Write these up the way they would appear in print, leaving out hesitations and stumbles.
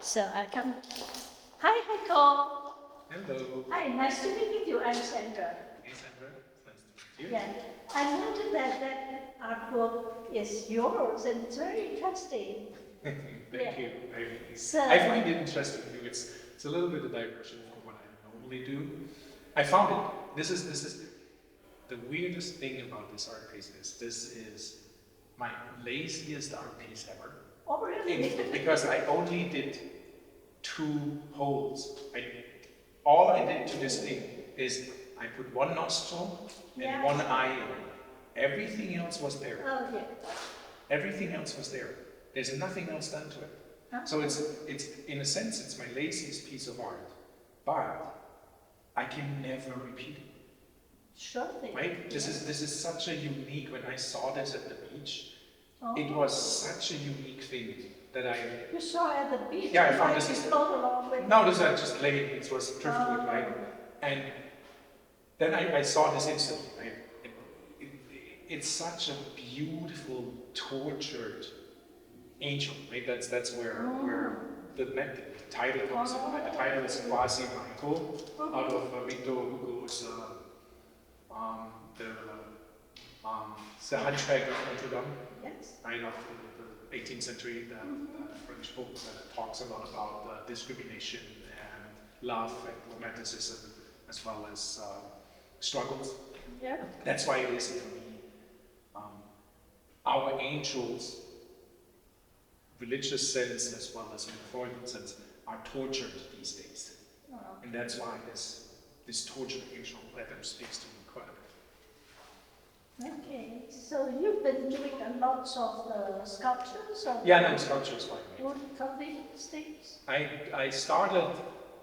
So I come. Hi, Heiko. Hello. Hi, nice to meet with you. I'm Sandra. Hey, Sandra. It's nice to meet you. Yeah, I noted that artwork is yours, and it's very interesting. Thank Yeah. you. So- I find it interesting too. It's a little bit of diversion from what I normally do. I found it. This is the weirdest thing about this art piece is this is my laziest art piece ever. Oh, really? Because I only did 2 holes. All I did to this thing is I put one nostril and Yeah. one eye in. Everything else was there. Oh, yeah. Everything else was there. There's nothing else done to it. So it's in a sense it's my laziest piece of art, but I can never repeat it. Sure thing. Right? This is such a unique. When I saw this at the beach, Oh. it was such a unique thing that I. You saw at the beach. Yeah, I found like this- you float along with. No, this was just late. It was driftwood, Oh. right? And then I saw this instantly. Right? It's such a beautiful, tortured angel. Right? That's where the title comes from. Right? The title is QUASI out of Victor Hugo's the Hunchback of Notre Dame. Yes. Right, of the 18th century, the French book that talks a lot about discrimination and love and romanticism, as well as struggles. Yeah. That's why it is for me. Our angels, religious sense as well as metaphorical sense, are tortured these days, Oh. and that's why this tortured angel letter speaks to me quite a bit. Okay. So you've been doing a lot of sculptures or Yeah, no, sculpture is fine. wood carving things. I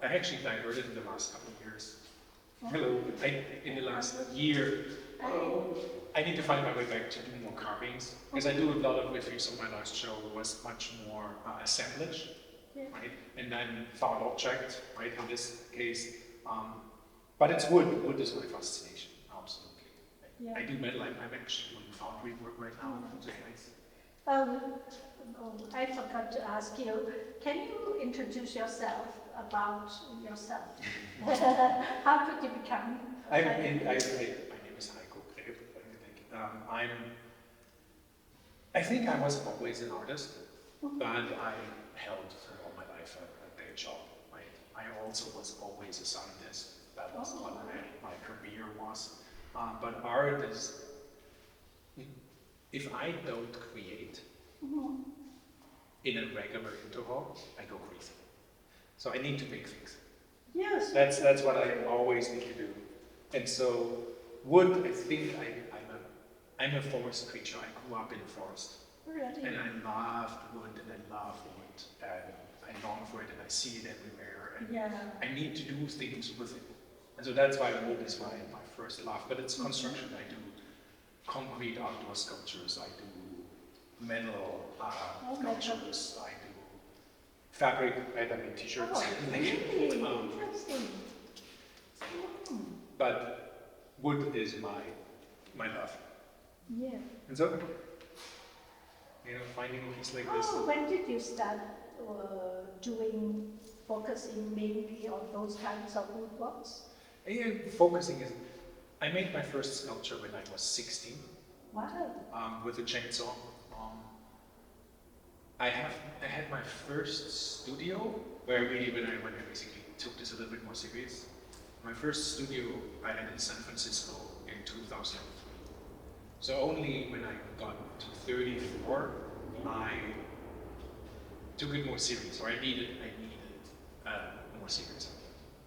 actually diverted in the last couple of years. Hello. In the last year, I need to find my way back to do more carvings, because I do a lot of, if you saw my last show, was much more assemblage, Yeah. right? And then found object, right, in this case. But it's wood. Wood is my fascination, absolutely. Yeah. I do metal. I'm actually doing foundry work right now, which is nice. I forgot to ask you, can you introduce yourself about yourself? How could you become? My name is Heiko Greb. I think I was always an artist, but I held for all my life a day job. I also was always a scientist. That was what my career was. But art is, if I don't create in a regular interval, I go crazy. So I need to make things. Yes. That's what I always need to do. And so wood, I think I'm a forest creature. I grew up in a forest. Really? And I loved wood and I love wood. And I long for it and I see it everywhere. And Yeah. I need to do things with it. And so that's why wood is my first love. But it's construction. I do concrete outdoor sculptures. I do metal sculptures. I do fabric. I make t-shirts. Oh, really? Interesting. But wood is my love. Yeah. And so, finding a piece like this. Oh, when did you start focusing mainly on those kinds of woodworks? Focusing is, I made my first sculpture when I was 16. Wow. With a chainsaw. I had my first studio when I basically took this a little bit more serious. My first studio I had in San Francisco in 2003. So only when I got to 34, I took it more serious, or I needed more serious.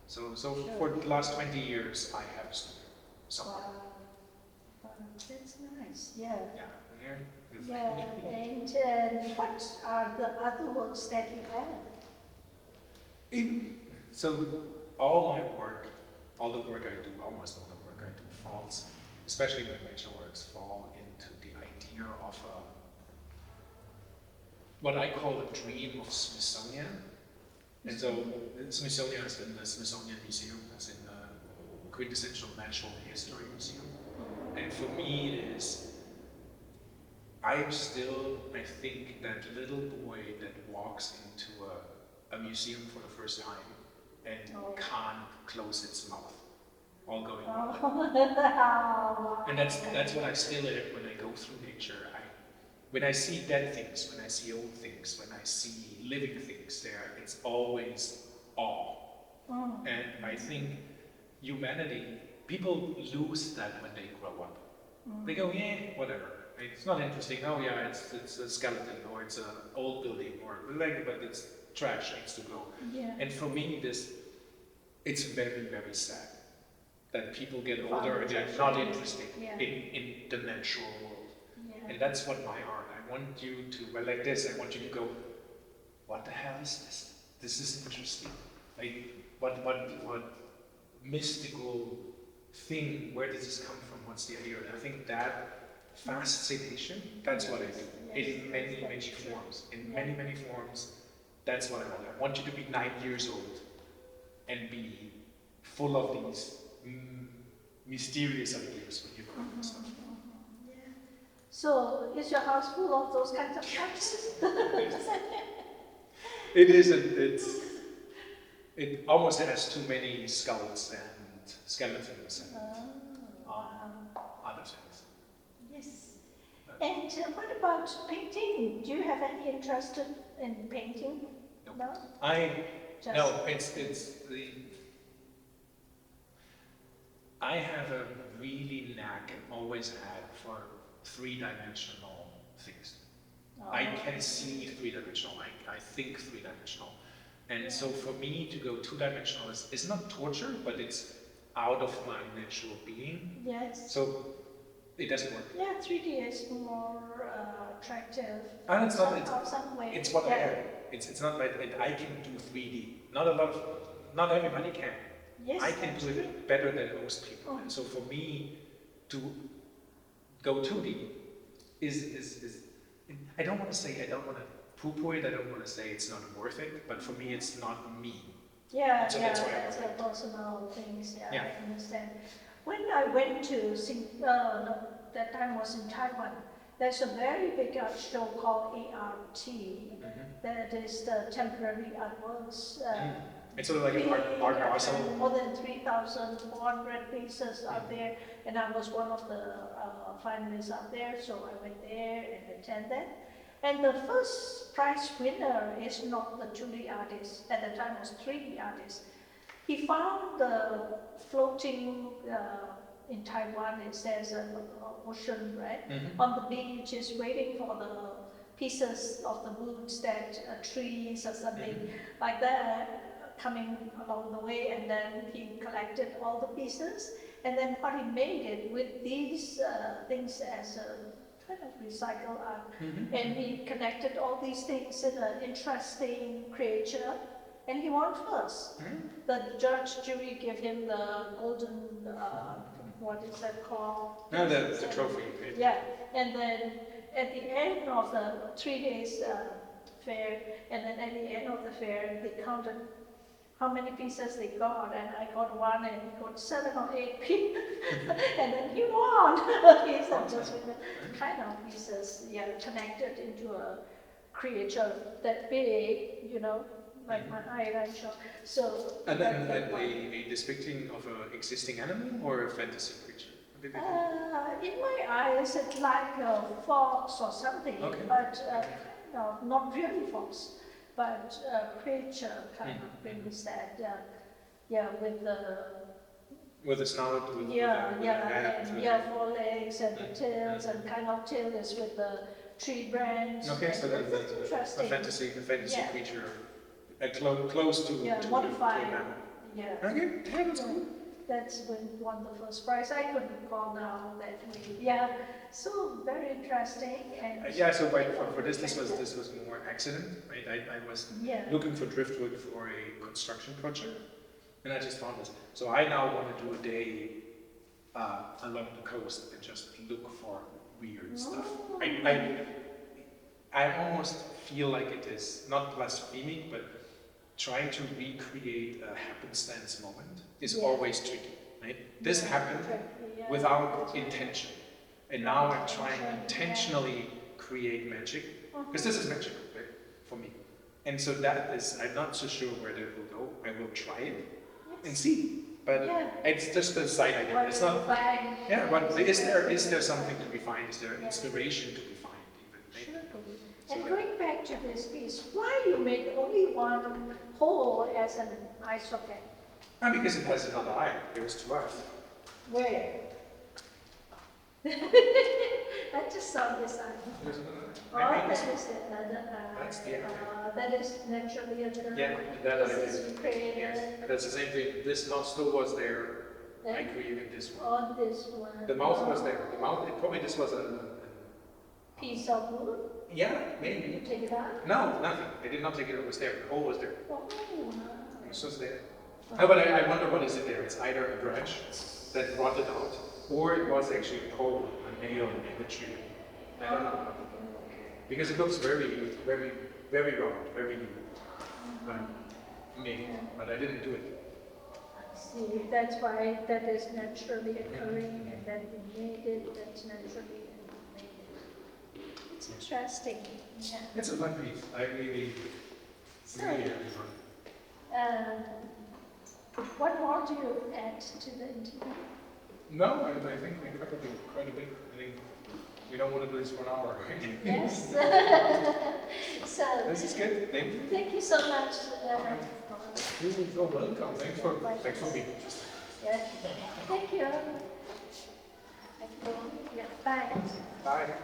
So for the last 20 years, I have a studio. Wow. That's nice. Yeah. Yeah. Yeah. And what are the other works that you have? So all the work I do, almost all the work I do falls, especially my major works, fall into the idea of what I call a dream of Smithsonian. And so Smithsonian is in the Smithsonian Museum, as in the quintessential natural history museum. And for me it is, I think that little boy that walks into a a museum for the first time and can't close its mouth, all going on. And that's what I still have when I go through nature. When I see dead things, when I see old things, when I see living things there, it's always awe. And I think humanity, people lose that when they grow up. They go, yeah, whatever. It's not interesting. Oh yeah, it's a skeleton, or it's an old building, or but it's trash, needs to go. Yeah. And for me, it's very, very sad that people get older and they're not interested in the natural world. Yeah. And that's what my art. I want you to, like this, I want you to go, what the hell is this? This is interesting. Like, what mystical thing, where does this come from? What's the idea? And I think that fascination, that's what I do. In many, many forms. In many, many forms, that's what I want. I want you to be 9 years old and be full of these mysterious ideas when you grow up and stuff. So, is your house full of those kinds of practices? It isn't. It almost has too many skulls and skeletons and other things. Yes. And what about painting? Do you have any interest in painting? No. I have a really knack, and always had, for three-dimensional things. I can see three-dimensional, I think three-dimensional. And so for me to go two-dimensional is not torture, but it's out of my natural being. Yes. So it doesn't work. Yeah, 3D is more attractive. And it's some way. It's what I am. It's not like I can do 3D. Not everybody can. Yes, I can do it better than most people. And so for me to go 2D is I don't want to poo-poo it, I don't want to say it's not worth it, but for me it's not me. Yeah, so that's a personal things, I understand. When I went to, that time was in Taiwan, there's a very big art show called ART, that is the temporary artworks. It's sort of like an art parcel. More than 3,400 pieces out there, and I was one of the finalists out there, so I went there and attended. And the first prize winner is not the 2D artist, at the time it was 3D artist. He found the floating in Taiwan, it says an ocean, right? On the beach, is waiting for the pieces of the woods that trees or something like that coming along the way, and then he collected all the pieces, and then what he made it with these things as a kind of recycle art, and he connected all these things in an interesting creature, and he won first. The jury gave him the golden, what is that called? No, the trophy. Yeah, and then at the end of the 3 days fair, and then at the end of the fair, they counted how many pieces they got, and I got one, and he got 7 or 8 pieces, and then he won. He's just with the kind of pieces, connected into a creature that big, like my eyelash. So. And then a depicting of an existing animal or a fantasy creature? In my eyes, it's like a fox or something, but not really fox. But creature kind of brings that, with the snout, with the head, 4 legs and the tails, and kind of tail is with the tree branch. Okay, so that's a fantasy creature, close to modified. To an animal. Yeah. Okay, that's cool. That's when won the first prize. I couldn't recall now that we, so very interesting. And so for this was more accident. Right? I was looking for driftwood for a construction project, and I just found this. So I now want to do a day along the coast and just look for weird stuff. I almost feel like it is not blasphemic, but trying to recreate a happenstance moment is always tricky, right? This happened without intention, and now I'm trying to intentionally create magic, because this is magic, right, for me. And so that is, I'm not so sure where that will go. I will try it and see. But Yeah. it's just a side idea. What It's do you not. find? Yeah, but is there something to be found? Is there inspiration to be found? Even maybe? Sure. And going back to this piece, why you made only one hole as an eye socket? Because it has another eye. There's two eyes. Where? I just saw this eye. There's another Oh, eye. that is another eye. That's the eye. That is naturally a third Yeah, eye. that I This did. is created Yes, that's the same thing. This nostril was there. I created this one. on this one. The mouth was there. The mouth, probably this was a Piece of wood. yeah, You maybe. take it out. No, nothing. I did not take it. It was there. The hole was there. Oh, It was just there. No, but I wonder what is it there. It's either a branch that rotted out, or it was actually a pole, a nail in the tree. I don't know. Because it looks very, very, very round, very me. But I didn't do it. See, that's why that is naturally occurring, and then you made it, that's naturally, and you made it. It's interesting, yeah. It's a fun piece. I really, So, really having fun. what more do you add to the interview? No, I think we covered it quite a bit. I think we don't want to do this for an hour. Yes. So, This is good. Thank you. thank you so much. You're welcome. Thanks for being. Yeah. Thank you. Yeah, bye. Bye.